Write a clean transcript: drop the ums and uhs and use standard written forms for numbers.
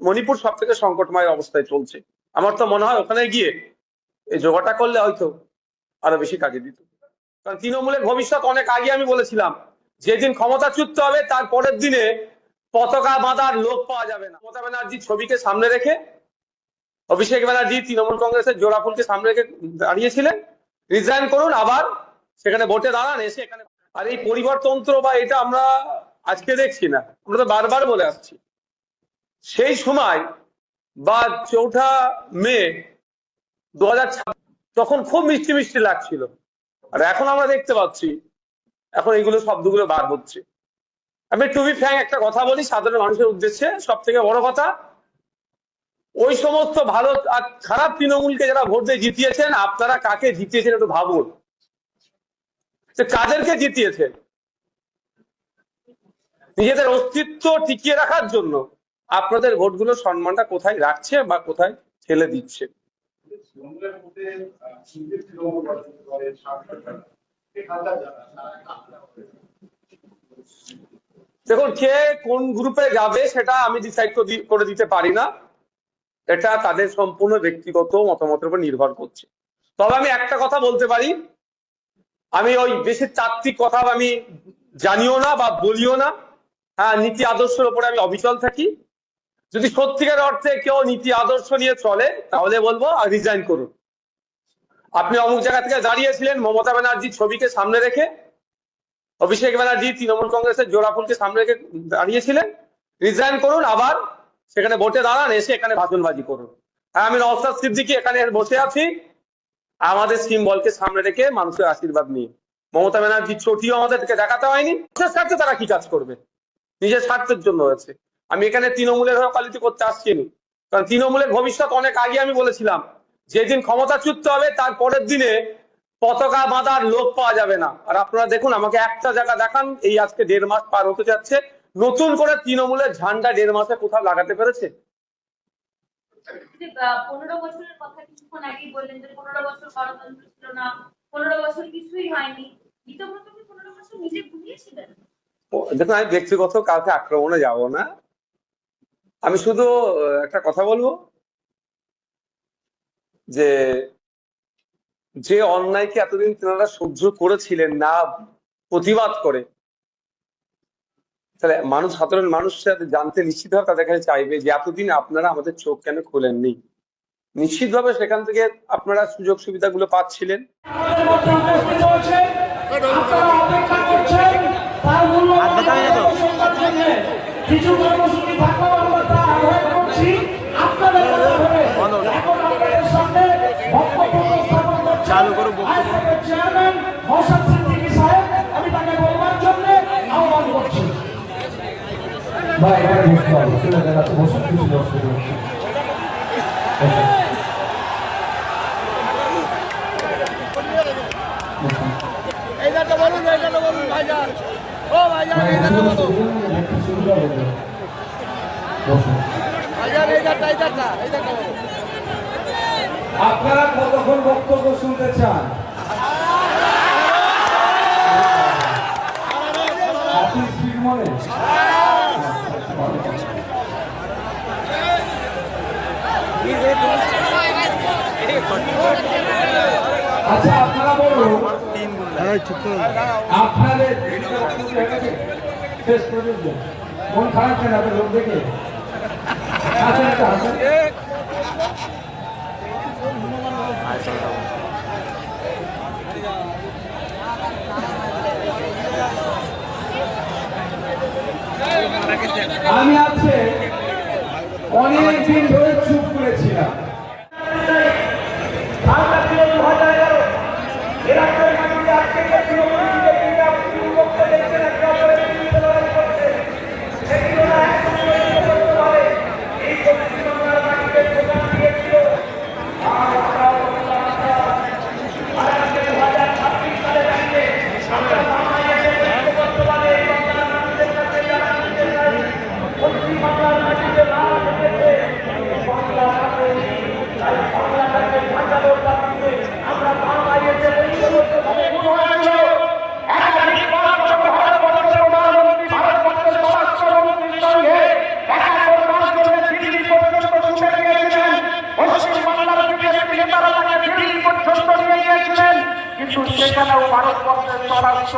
মণিপুর সব থেকে সংকটময় অবস্থায় চলছে। আমার তো মনে হয় ওখানে গিয়ে এই যোগাটা করলে হয়তো আরো বেশি কাজে দিত। কারণ তৃণমূলের ভবিষ্যৎ অনেক আগে আমি বলেছিলাম, যেদিন ক্ষমতাচ্যুত হবে তার পরের দিনে পতাকা বাঁধার লোক পাওয়া যাবে না। মমতা ব্যানার্জির ছবিকে সামনে রেখে অভিষেক ব্যানার্জি তৃণমূল কংগ্রেসের জোড়া ফুলকে সামনে রেখে দাঁড়িয়েছিলেন, রিজাইন করুন, আবার সেখানে ভোটে দাঁড়ান, এসে এখানে। আর এই পরিবারতন্ত্র বা এটা আমরা আজকে দেখছি না, আমরা তো বারবার বলে আসছি। সেই সময় বা 4 মে 2026 তখন খুব মিষ্টি মিষ্টি লাগছিল, আর এখন আমরা দেখতে পাচ্ছি এখন এইগুলো শব্দগুলো বার হচ্ছে। আমি টু বি ফ্র্যাঙ্ক একটা কথা বলি সাধারণ মানুষের উদ্দেশ্যে, সব থেকে বড় কথা, ওই সমস্ত ভালো আর খারাপ তৃণমূলকে যারা ভোট দিয়ে জিতিয়েছেন, আপনারা কাকে জিতিয়েছেন একটু ভাবুন। কাদেরকে জিতিয়েছেন? নিজেদের অস্তিত্ব টিকিয়ে রাখার জন্য আপনাদের ভোটগুলো সম্মানটা কোথায় রাখছে বা কোথায় ঠেলে দিচ্ছে? দেখুন, কে কোন গ্রুপে যাবে সেটা আমি ডিসাইড করে দিতে পারি না, এটা তাদের সম্পূর্ণ ব্যক্তিগত মতামতের উপর নির্ভর করছে। তবে আমি একটা কথা বলতে পারি, আমি ওই বেশি তাত্ত্বিক কথা আমি জানিও না বা বলিও না। হ্যাঁ, নীতি আদর্শের উপরে আমি অবিচল থাকি। যদি সত্যিকার অর্থে কেউ নীতি আদর্শ নিয়ে চলে তাহলে বলবো রিজাইন করুন। আপনি অমুক জায়গা থেকে দাঁড়িয়েছিলেন মমতা ব্যানার্জির ছবিকে সামনে রেখে, অভিষেক ব্যানার্জি তৃণমূল কংগ্রেসের জোড়া ফুলকে সামনে রেখে দাঁড়িয়েছিলেন, রিজাইন করুন, আবার সেখানে ভোটে দাঁড়ান, এসে এখানে ভাষণবাজি করুন। হ্যাঁ, আমি নওশাদ সিদ্দিকী এখানে বসে আছি আমাদের সিম্বলকে সামনে রেখে মানুষের আশীর্বাদ নিয়ে। মমতা ব্যানার্জির ছবিও আমাদেরকে দেখাতে হয়নি। নিজের স্বার্থে তারা কি কাজ করবে? নিজের স্বার্থের জন্য হয়েছে। আমি এখানে তৃণমূলের হয়ে ওকালতি করতে আসছিনি, কারণ তৃণমূলের ভবিষ্যৎ অনেক আগে আমি বলেছিলাম, যেদিন ক্ষমতাচ্যুত হবে তার পরের দিনে পতাকা বাঁধার লোক পাওয়া যাবে না। আর আপনারা দেখুন, আমাকে একটা জায়গা দেখান, এই আজকে 1.5 মাস পার হতে যাচ্ছে, নতুন করে তৃণমূলের ঝান্ডা 1.5 মাসে কোথাও লাগাতে পেরেছে? 15 বছরের কথা কিছুক্ষণ আগেই বললেন যে 15 বছর গণতন্ত্র ছিল না, 15 বছর কিছুই হয়নি। বিতব্রত কি 15 বছর নিজে ঘুরিয়েছিলেন? দেখুন, আমি ব্যক্তিগত কাউকে আক্রমণে যাব না, আমি শুধু একটা কথা বলবো যে যে অন্যায়কে এতদিন তেনারা সহ্য করেছিলেন না প্রতিবাদ করে, তাহলে মানুষ, সাধারণ মানুষ জানতে নিশ্চিতভাবে তাদের কাছে চাইবে যে এতদিন আপনারা আমাদের চোখ কেন খোলেননি। নিশ্চিতভাবে সেখান থেকে আপনারা সুযোগ সুবিধাগুলো পাচ্ছিলেন। চালু করো চেয়ারম্যান নওশাদ সিদ্দিকী সাহেব, আমি তাকে বলবার জন্য আহ্বান করছি। ভাই এখানে বসতে হবে, চলে যাচ্ছে, বসে কিছু বসতে হচ্ছে। এইটা বলুন ভাইজান। ও ভাইজান, এইটা বলুন ভাইজান, এইটা বলুন। আপনারা কতক্ষণ বক্তব্য শুনতে চান? আচ্ছা, আপনারা বলুন, আপনাদের শেষ পর্যন্ত মন খারাপ কেন আপনার লোক দেখে? আমি আছে অনেকদিন ধরে চুপ করেছিলাম। বাংলার মাটিতে কিন্তু সেখানেও ভারতবর্ষের স্বরাষ্ট্র